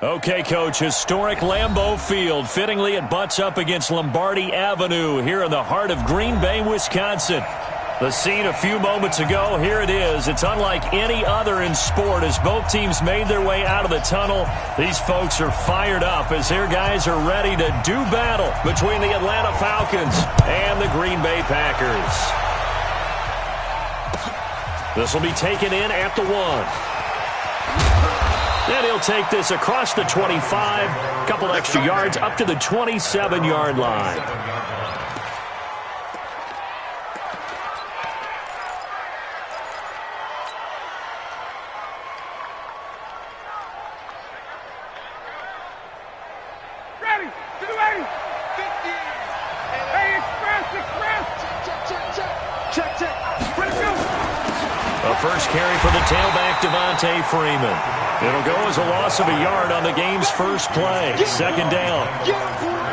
Okay, Coach, historic Lambeau Field. Fittingly, it butts up against Lombardi Avenue here in the heart of Green Bay, Wisconsin. The scene a few moments ago, here it is. It's unlike any other in sport as both teams made their way out of the tunnel. These folks are fired up as their guys are ready to do battle between the Atlanta Falcons and the Green Bay Packers. This will be taken in at the 1. And he'll take this across the 25, a couple extra yards up to the 27-yard line. Ready, 280, 50. Hey, express. Check. Ready to go. A first carry for the tailback, Devontae Freeman. It'll go as a loss of a yard on the game's first play. Second down.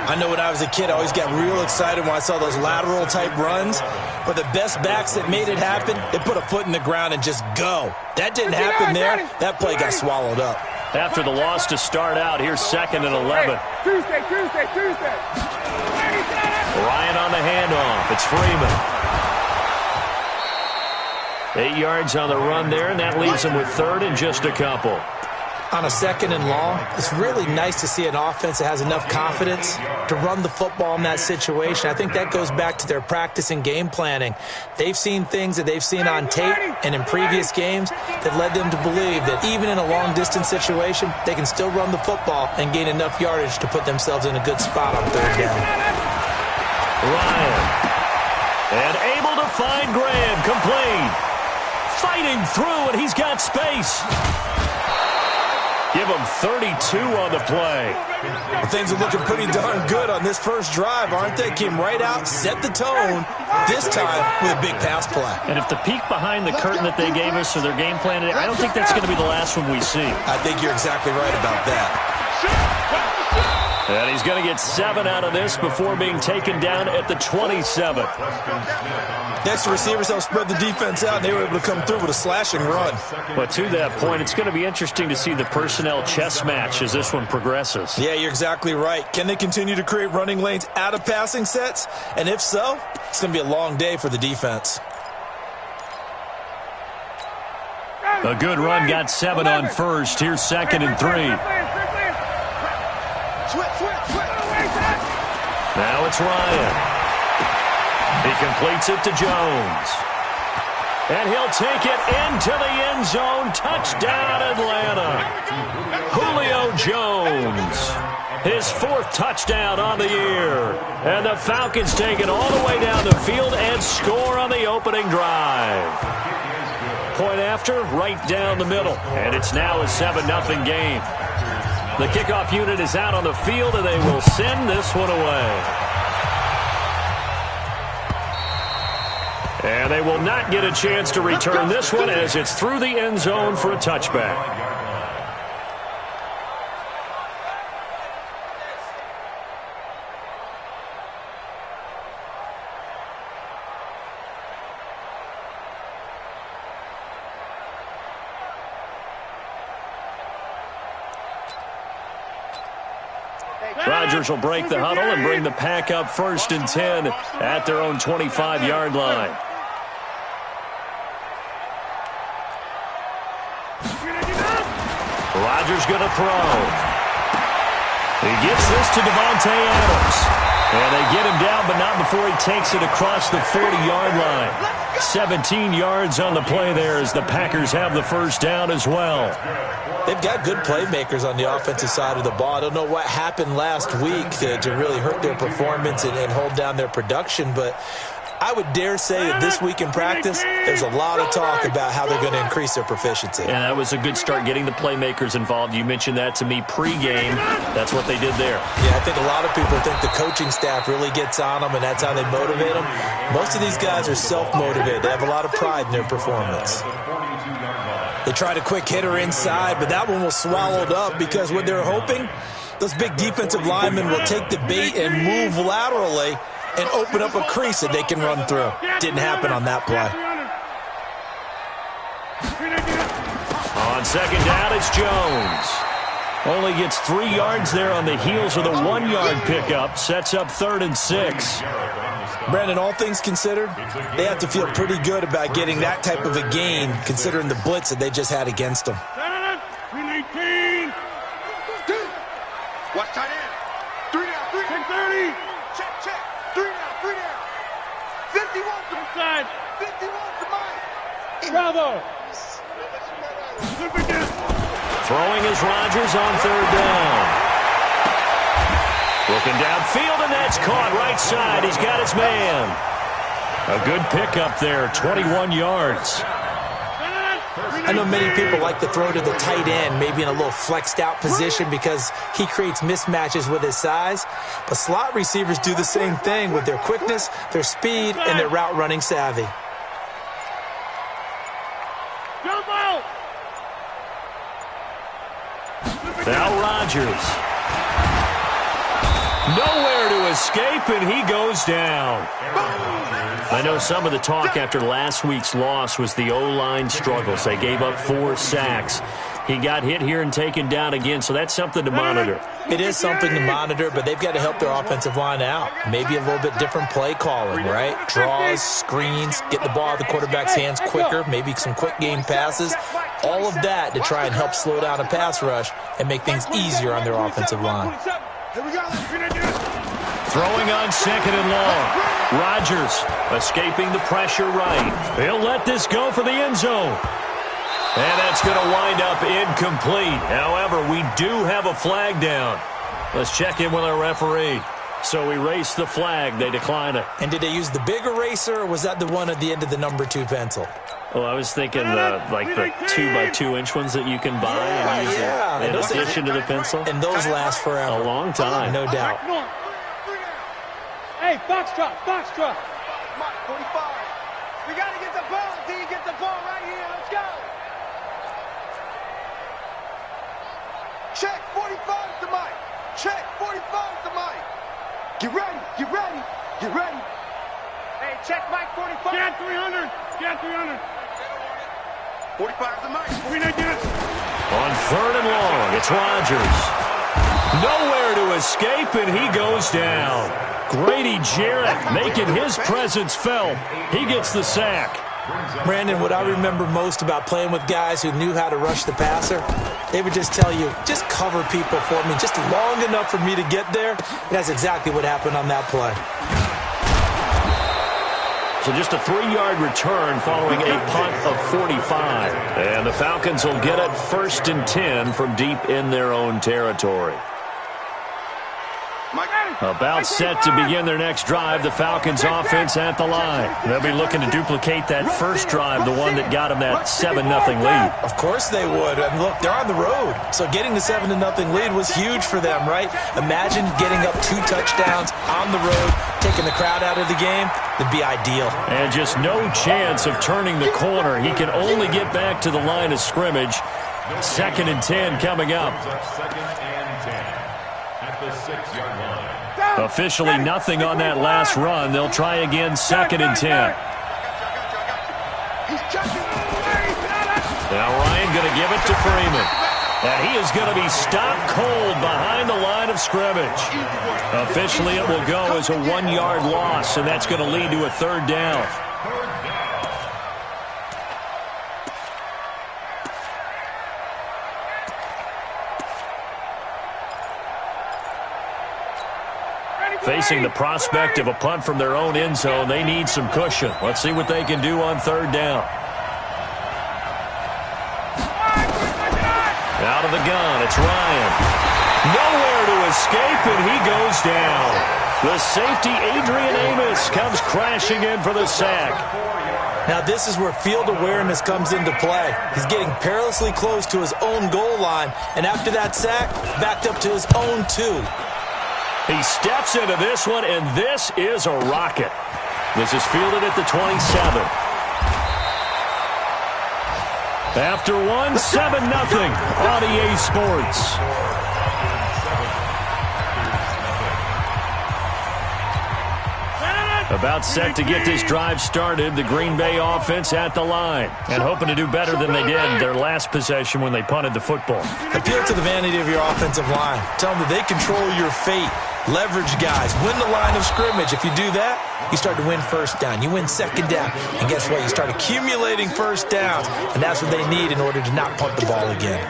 I know when I was a kid, I always got real excited when I saw those lateral-type runs. But the best backs that made it happen, they put a foot in the ground and just go. That didn't happen there. That play got swallowed up. After the loss to start out, here's 2nd and 11. Tuesday. Ryan on the handoff. It's Freeman. 8 yards on the run there, and that leaves him with 3rd and just a couple. On a 2nd and long, it's really nice to see an offense that has enough confidence to run the football in that situation. I think that goes back to their practice and game planning. They've seen things that they've seen on tape and in previous games that led them to believe that even in a long-distance situation, they can still run the football and gain enough yardage to put themselves in a good spot on 3rd down. Ryan. And able to find Graham. Complete. Fighting through, and he's got space. Give him 32 on the play. Well, things are looking pretty darn good on this first drive, aren't they? Came right out, set the tone, this time with a big pass play. And if the peek behind the curtain that they gave us or their game plan today, I don't think that's going to be the last one we see. I think you're exactly right about that. And he's going to get 7 out of this before being taken down at the 27. Next, the receivers helped spread the defense out, and they were able to come through with a slashing run. But to that point, it's going to be interesting to see the personnel chess match as this one progresses. Yeah, you're exactly right. Can they continue to create running lanes out of passing sets? And if so, it's going to be a long day for the defense. A good run, got 7 on first. Here's 2nd and 3. Now it's Ryan. He completes it to Jones. And he'll take it into the end zone. Touchdown, Atlanta. Julio Jones. His 4th touchdown on the year. And the Falcons take it all the way down the field and score on the opening drive. Point after, right down the middle. And it's now a 7-0 game. The kickoff unit is out on the field, and they will send this one away. And they will not get a chance to return this one as it's through the end zone for a touchback. Rodgers will break the huddle and bring the pack up 1st and 10 at their own 25-yard line. Rodgers going to throw. He gets this to Devontae Adams. And they get him down, but not before he takes it across the 40-yard line. 17 yards on the play there as the Packers have the first down as well. They've got good playmakers on the offensive side of the ball. I don't know what happened last week to really hurt their performance and hold down their production, but I would dare say that this week in practice, there's a lot of talk about how they're going to increase their proficiency. And that was a good start, getting the playmakers involved. You mentioned that to me pregame. That's what they did there. Yeah, I think a lot of people think the coaching staff really gets on them, and that's how they motivate them. Most of these guys are self-motivated. They have a lot of pride in their performance. They tried a quick hitter inside, but that one was swallowed up because what they're hoping, those big defensive linemen will take the bait and move laterally and open up a crease that they can run through. Didn't happen on that play. second down, it's Jones. Only gets 3 yards there on the heels of the 1-yard pickup. Sets up 3rd and 6. Brandon, all things considered, they have to feel pretty good about getting that type of a gain, considering the blitz that they just had against them. 319. Watch tight end. 3 down, 3 down. 30. Check. 3 down, 3 down. 51 to Inside. 51 to Mike. Bravo. Throwing is Rodgers on 3rd down. Looking downfield, and that's caught right side. He's got his man. A good pickup there, 21 yards. I know many people like to throw to the tight end, maybe in a little flexed out position because he creates mismatches with his size. But slot receivers do the same thing with their quickness, their speed, and their route running savvy. Jump out. Now Rodgers. Nowhere to escape, and he goes down. I know some of the talk after last week's loss was the O-line struggles. They gave up 4 sacks. He got hit here and taken down again, so that's something to monitor. It is something to monitor, but they've got to help their offensive line out. Maybe a little bit different play calling, right? Draws, screens, get the ball out of the quarterback's hands quicker, maybe some quick game passes. All of that to try and help slow down a pass rush and make things easier on their offensive line. Throwing on 2nd and long. Rodgers escaping the pressure right. He'll let this go for the end zone. And that's going to wind up incomplete. However, we do have a flag down. Let's check in with our referee. So we erase the flag. They decline it. And did they use the big eraser, or was that the one at the end of the number 2 pencil? Well, I was thinking the 2x2-inch ones that you can buy and use in addition to the pencil. And those last forever. A long time. No doubt. Hey, foxtrot. Mike, 45. We got to get the ball. D, get the ball right here. Let's go. Check 45 to Mike. Check 45 to Mike. Get ready. Hey, check Mike 45. Get 300. 45 to Mike. On 3rd and long, it's Rodgers. Nowhere to escape, and he goes down. Grady Jarrett making his presence felt. He gets the sack. Brandon, what I remember most about playing with guys who knew how to rush the passer, they would just tell you, just cover people for me, just long enough for me to get there. And that's exactly what happened on that play. So just a 3-yard return following a punt of 45. And the Falcons will get it 1st and 10 from deep in their own territory. About set to begin their next drive, the Falcons offense at the line. They'll be looking to duplicate that first drive, the one that got them that 7-0 lead. Of course they would. And look, they're on the road. So getting the 7-0 lead was huge for them, right? Imagine getting up 2 touchdowns on the road, taking the crowd out of the game. That'd be ideal. And just no chance of turning the corner. He can only get back to the line of scrimmage. 2nd and 10 coming up. Officially nothing on that last run. They'll try again 2nd and 10. Now Ryan going to give it to Freeman. And he is going to be stopped cold behind the line of scrimmage. Officially it will go as a 1-yard loss, and that's going to lead to a 3rd down. Facing the prospect of a punt from their own end zone, they need some cushion. Let's see what they can do on 3rd down. Out of the gun, it's Ryan. Nowhere to escape, and he goes down. The safety, Adrian Amos, comes crashing in for the sack. Now this is where field awareness comes into play. He's getting perilously close to his own goal line, and after that sack, backed up to his own 2. He steps into this one, and this is a rocket. This is fielded at the 27. After 1, 7-0 on EA Sports. About set to get this drive started, the Green Bay offense at the line. And hoping to do better than they did their last possession when they punted the football. Appeal to the vanity of your offensive line. Tell them that they control your fate. Leverage guys. Win the line of scrimmage. If you do that, you start to win first down. You win second down. And guess what? You start accumulating first downs. And that's what they need in order to not punt the ball again.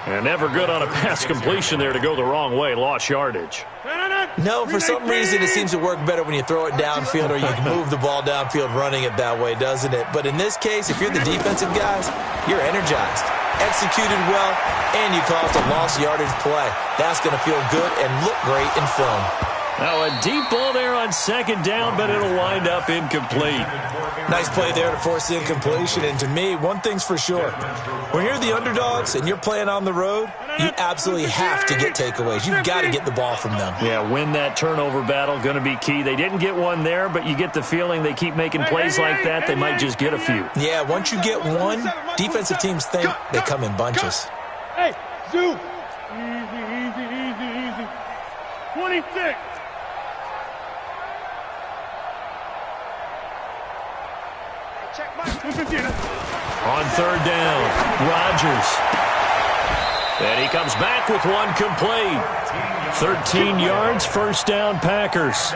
And never good on a pass completion there to go the wrong way. Lost yardage. No, for some reason it seems to work better when you throw it downfield or you can move the ball downfield running it that way, doesn't it? But in this case, if you're the defensive guys, you're energized, executed well, and you caused a lost yardage play. That's going to feel good and look great in film. Now a deep ball there on second down, but it'll wind up incomplete. Nice play there to force the incompletion. And to me, one thing's for sure. When you're the underdogs and you're playing on the road, you absolutely have to get takeaways. You've got to get the ball from them. Yeah, win that turnover battle, going to be key. They didn't get one there, but you get the feeling they keep making plays like that, they might just get a few. Yeah, once you get one, defensive teams think they come in bunches. Hey, Zoo. Easy. 26. On third down, Rodgers. And he comes back with one complete. 13 yards, first down, Packers.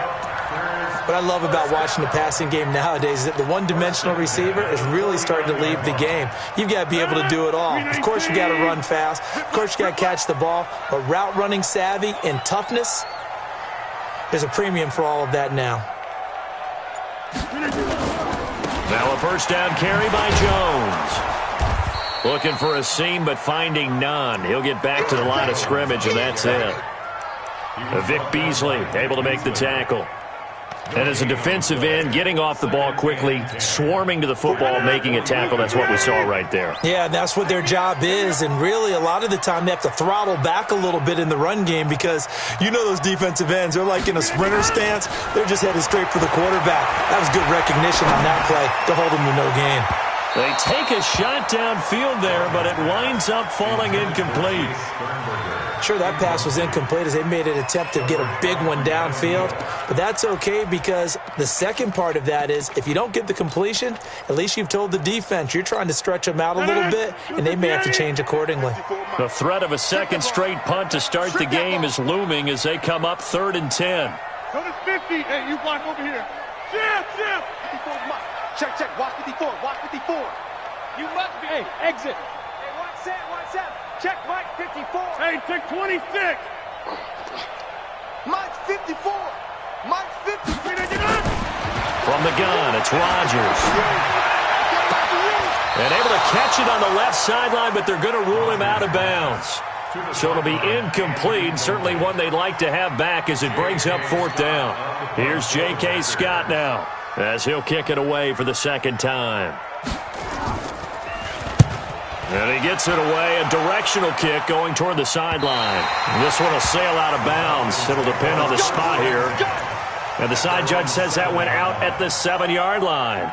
What I love about watching the passing game nowadays is that the one-dimensional receiver is really starting to leave the game. You've got to be able to do it all. Of course, you got to run fast. Of course, you got to catch the ball. But route running savvy and toughness, there's a premium for all of that now. Now a first down carry by Jones. Looking for a seam, but finding none. He'll get back to the line of scrimmage, and that's it. Vic Beasley able to make the tackle. And as a defensive end, getting off the ball quickly, swarming to the football, making a tackle. That's what we saw right there. Yeah, that's what their job is. And really, a lot of the time, they have to throttle back a little bit in the run game because you know those defensive ends, they're like in a sprinter stance. They're just headed straight for the quarterback. That was good recognition on that play to hold them to no gain. They take a shot downfield there, but it winds up falling incomplete. Sure, that pass was incomplete as they made an attempt to get a big one downfield. But that's okay because the second part of that is if you don't get the completion, at least you've told the defense you're trying to stretch them out a little bit, and they may have to change accordingly. The threat of a second straight punt to start the game is looming as they come up 3rd and 10. Go to 50. Hey, you block over here. Chip. 54 mark. Check. Watch 54. You must be. Hey, exit. Hey, watch set. Check, Mike, 54. Hey, take 26. Mike's 54. Mike's 54. From the gun, it's Rodgers. And able to catch it on the left sideline, but they're going to rule him out of bounds. So it'll be incomplete, certainly one they'd like to have back as it brings up 4th down. Here's J.K. Scott now as he'll kick it away for the second time. And he gets it away, a directional kick going toward the sideline. This one will sail out of bounds. It'll depend on the spot here. And the side judge says that went out at the 7-yard line.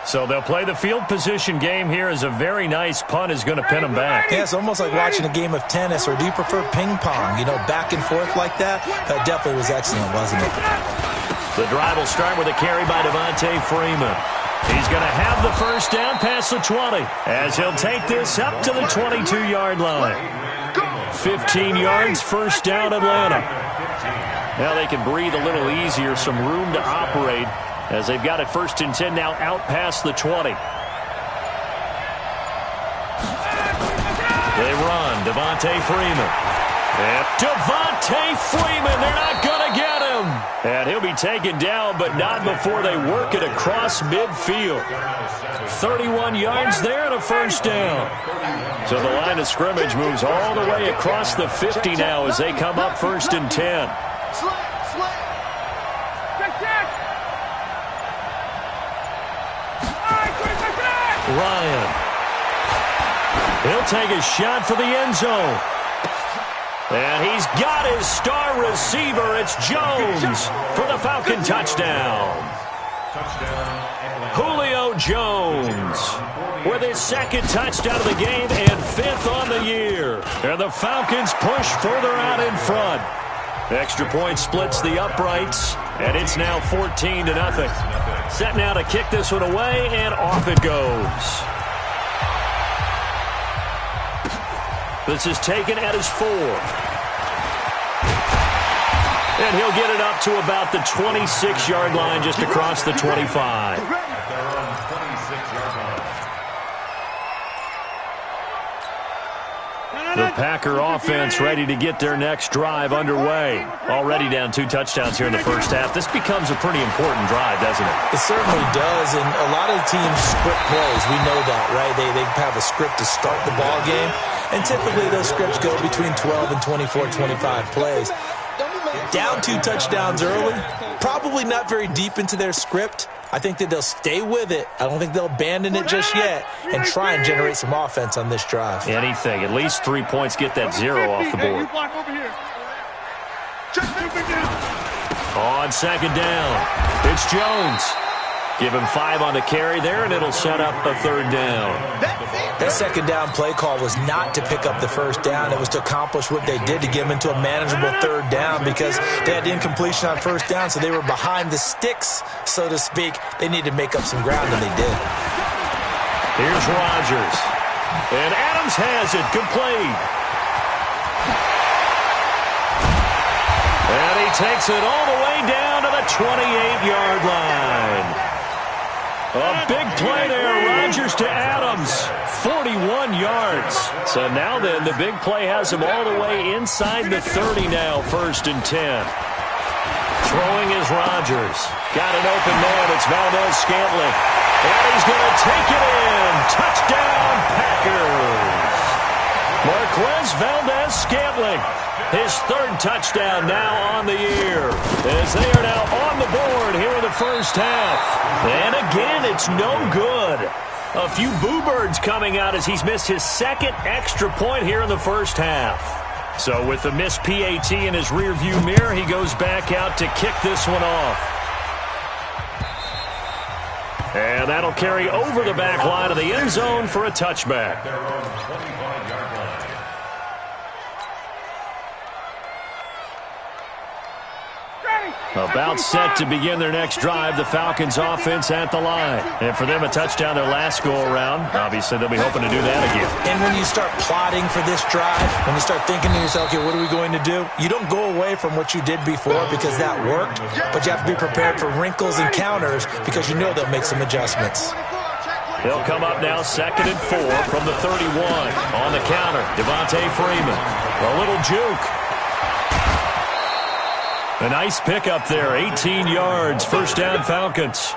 So they'll play the field position game here as a very nice punt is going to pin them back. Yeah, it's almost like watching a game of tennis, or do you prefer ping pong? You know, back and forth like that? That definitely was excellent, wasn't it? The drive will start with a carry by Devontae Freeman. He's going to have the first down past the 20 as he'll take this up to the 22-yard line. 15 yards, first down Atlanta. Now they can breathe a little easier, some room to operate as they've got it 1st and 10 now out past the 20. They run, Devontae Freeman. And Devontae Freeman, they're not going to get him. And he'll be taken down, but not before they work it across midfield. 31 yards there and a first down. So the line of scrimmage moves all the way across the 50 now as they come up 1st and 10. Ryan. He'll take a shot for the end zone. And he's got his star receiver. It's Jones for the Falcon touchdown. Julio Jones with his 2nd touchdown of the game and 5th on the year. And the Falcons push further out in front. Extra point splits the uprights. And it's now 14-0. Set now to kick this one away, and off it goes. This is taken at his 4. And he'll get it up to about the 26-yard line, just across the 25. The Packer offense ready to get their next drive underway. Already down 2 touchdowns here in the first half. This becomes a pretty important drive, doesn't it? It certainly does, and a lot of teams script plays. We know that, right? They have a script to start the ball game, and typically those scripts go between 12 and 24, 25 plays. Down 2 touchdowns early, probably not very deep into their script. I think that they'll stay with it. I don't think they'll abandon it just yet and try and generate some offense on this drive. Anything. At least 3 points, get that 0 off the board. On second down, it's Jones. Give him 5 on the carry there, and it'll set up a 3rd down. That second down play call was not to pick up the first down. It was to accomplish what they did, to get them into a manageable 3rd down, because they had incompletion on first down, so they were behind the sticks, so to speak. They needed to make up some ground, and they did. Here's Rodgers. And Adams has it complete. And he takes it all the way down to the 28-yard line. A big play there, Rodgers to Adams, 41 yards. So now then, the big play has him all the way inside the 30 now, 1st and 10. Throwing is Rodgers. Got an open man, it's Valdez-Scantling. And he's going to take it in. Touchdown, Packers. Marquez Valdez-Scantling. His 3rd touchdown now on the year, as they are now on the board here in the first half. And again, it's no good. A few boo birds coming out as he's missed his 2nd extra point here in the first half. So with the missed PAT in his rearview mirror, he goes back out to kick this one off. And that'll carry over the back line of the end zone for a touchback. About set to begin their next drive, the Falcons offense at the line. And for them, a touchdown their last go-around. Obviously, they'll be hoping to do that again. And when you start plotting for this drive, when you start thinking to yourself, okay, what are we going to do? You don't go away from what you did before because that worked, but you have to be prepared for wrinkles and counters because you know they'll make some adjustments. They'll come up now 2nd and 4 from the 31. On the counter, Devontae Freeman. A little juke. A nice pickup there, 18 yards, 1st down Falcons.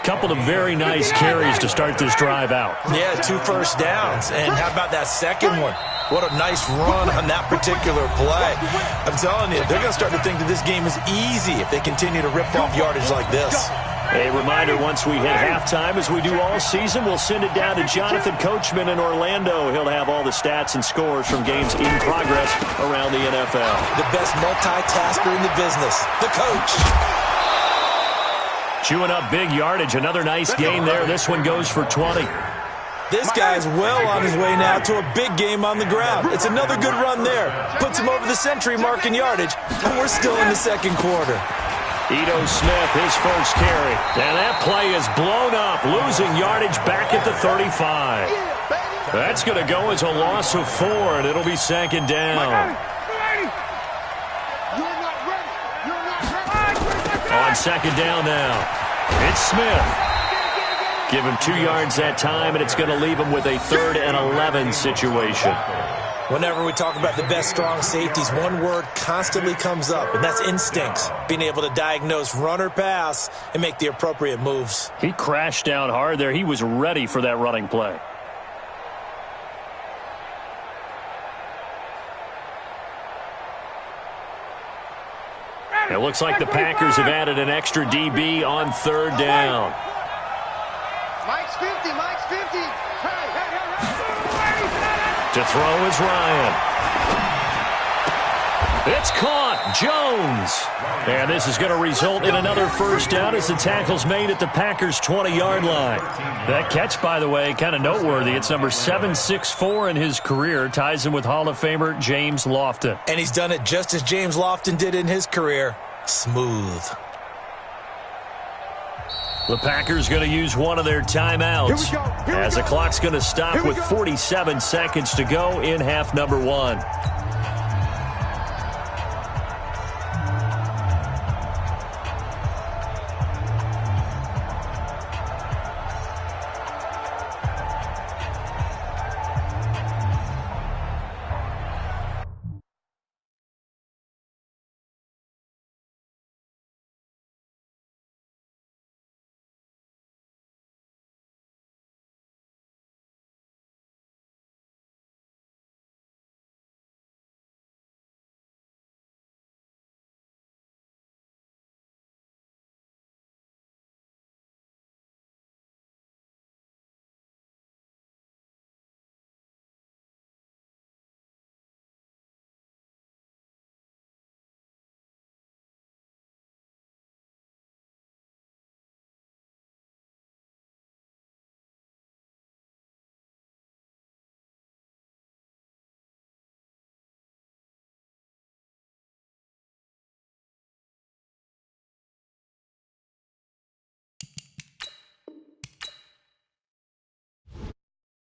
Couple of very nice carries to start this drive out. Yeah, 2 first downs. And how about that second one? What a nice run on that particular play. I'm telling you, they're going to start to think that this game is easy if they continue to rip off yardage like this. A reminder, once we hit halftime, as we do all season, we'll send it down to Jonathan Coachman in Orlando. He'll have all the stats and scores from games in progress around the NFL. The best multitasker in the business, the coach. Chewing up big yardage. Another nice gain there. This one goes for 20. This guy's well on his way now to a big game on the ground. It's another good run there. Puts him over the century mark in yardage, and we're still in the 2nd quarter. Ito Smith, his first carry. And that play is blown up, losing yardage back at the 35. That's going to go as a loss of 4, and it'll be 2nd down. On 2nd down now, it's Smith. Give him 2 yards that time, and it's going to leave him with a 3rd and 11 situation. Whenever we talk about the best strong safeties, one word constantly comes up, and that's instincts. Being able to diagnose run or pass and make the appropriate moves. He crashed down hard there. He was ready for that running play. It looks like the Packers have added an extra DB on 3rd down. Mike's 50, Mike's 50. To throw is Ryan. It's caught. Jones. And this is going to result in another first down as the tackle's made at the Packers' 20-yard line. That catch, by the way, kind of noteworthy. It's number 764 in his career. Ties him with Hall of Famer James Lofton. And he's done it just as James Lofton did in his career. Smooth. The Packers going to use one of their timeouts as the clock's going to stop with 47 seconds to go in half number 1.